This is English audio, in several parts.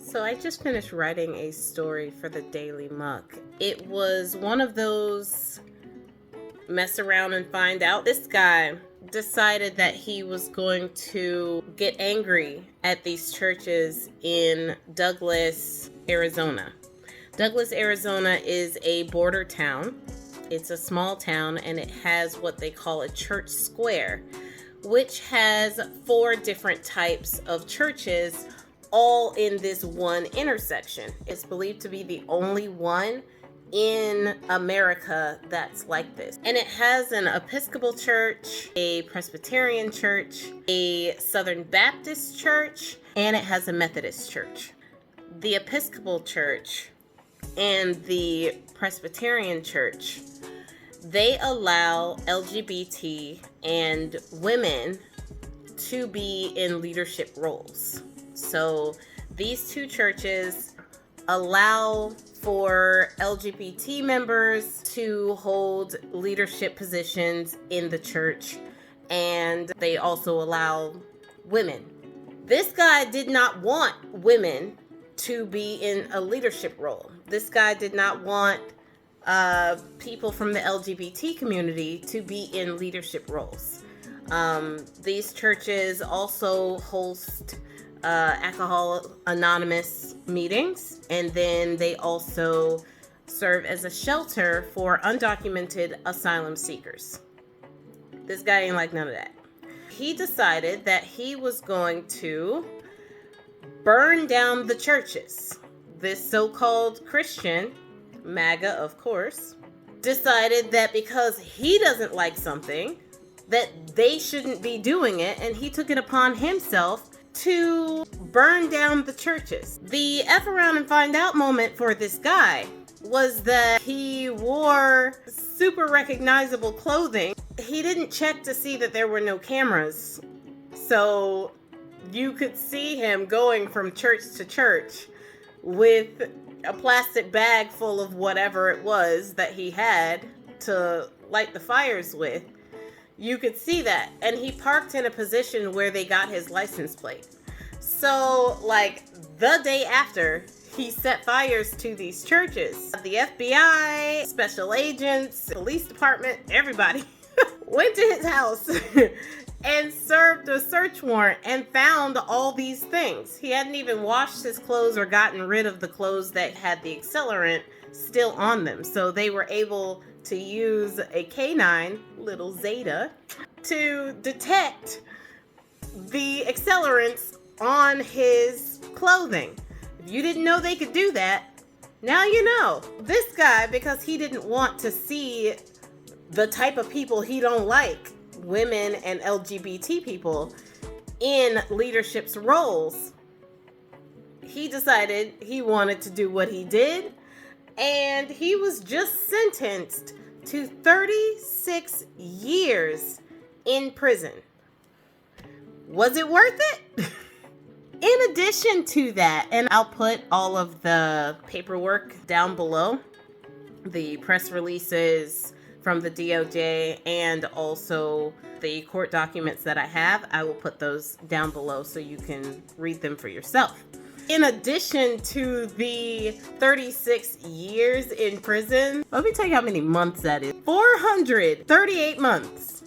So I just finished writing a story for the Daily Muck. It was one of those mess around and find out. This guy decided that he was going to get angry at these churches in Douglas, Arizona. Douglas, Arizona is a border town. It's a small town and it has what they call a church square, which has 4 different types of churches all in this one intersection. It's believed to be the only one in America that's like this. And it has an Episcopal church, a Presbyterian church, a Southern Baptist church, and it has a Methodist church. The Episcopal church and the Presbyterian church, they allow LGBT and women to be in leadership roles. So these 2 churches allow for LGBT members to hold leadership positions in the church, and they also allow women. This guy did not want women to be in a leadership role. This guy did not want people from the LGBT community to be in leadership roles. These churches also host Alcohol Anonymous meetings, and then they also serve as a shelter for undocumented asylum seekers. This guy ain't like none of that. He decided that he was going to burn down the churches. This so-called Christian, MAGA of course, decided that because he doesn't like something, that they shouldn't be doing it, and he took it upon himself to burn down the churches. The F around and find out moment for this guy was that he wore super recognizable clothing. He didn't check to see that there were no cameras. So you could see him going from church to church with a plastic bag full of whatever it was that he had to light the fires with. You could see that. And he parked in a position where they got his license plate. So, like, the day after, he set fires to these churches. The FBI, special agents, police department, everybody went to his house and served a search warrant and found all these things. He hadn't even washed his clothes or gotten rid of the clothes that had the accelerant still on them. So they were able to use a canine, little Zeta, to detect the accelerants on his clothing. If you didn't know they could do that, now you know. This guy, because he didn't want to see the type of people he don't like, women and LGBT people, in leadership's roles, he decided he wanted to do what he did, and he was just sentenced to 36 years in prison. Was it worth it? In addition to that, and I'll put all of the paperwork down below, the press releases from the DOJ and also the court documents that I have, I will put those down below so you can read them for yourself. In addition to the 36 years in prison, let me tell you how many months that is. 438 months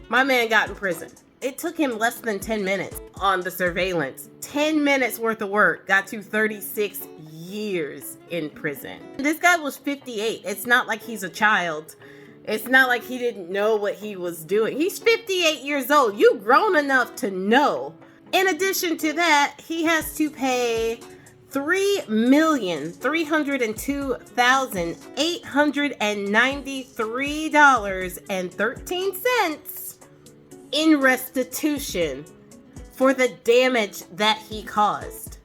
my man got in prison. It took him less than 10 minutes on the surveillance. 10 minutes worth of work got you 36 years in prison. This guy was 58. It's not like he's a child. It's not like he didn't know what he was doing. He's 58 years old. You grown enough to know. In addition to that, he has to pay $3,302,893.13 in restitution for the damage that he caused.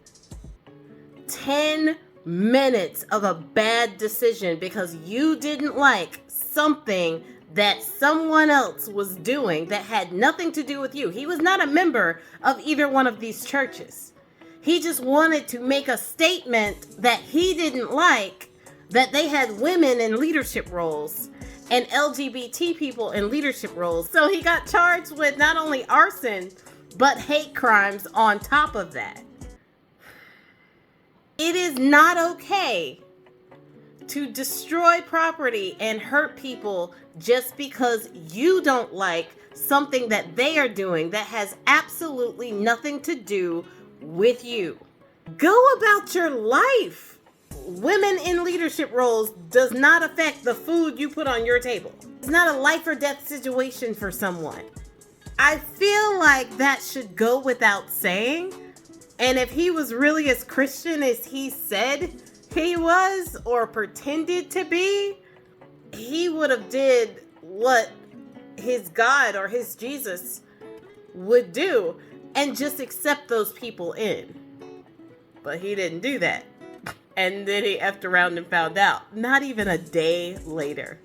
10 minutes of a bad decision because you didn't like something that someone else was doing that had nothing to do with you. He was not a member of either one of these churches. He just wanted to make a statement that he didn't like that they had women in leadership roles and LGBT people in leadership roles. So he got charged with not only arson, but hate crimes on top of that. It is not okay to destroy property and hurt people just because you don't like something that they are doing that has absolutely nothing to do with you. Go about your life. Women in leadership roles does not affect the food you put on your table. It's not a life or death situation for someone. I feel like that should go without saying. And if he was really as Christian as he said he was or pretended to be, he would have did what his God or his Jesus would do and just accept those people in. But he didn't do that. And then he effed around and found out. Not even a day later.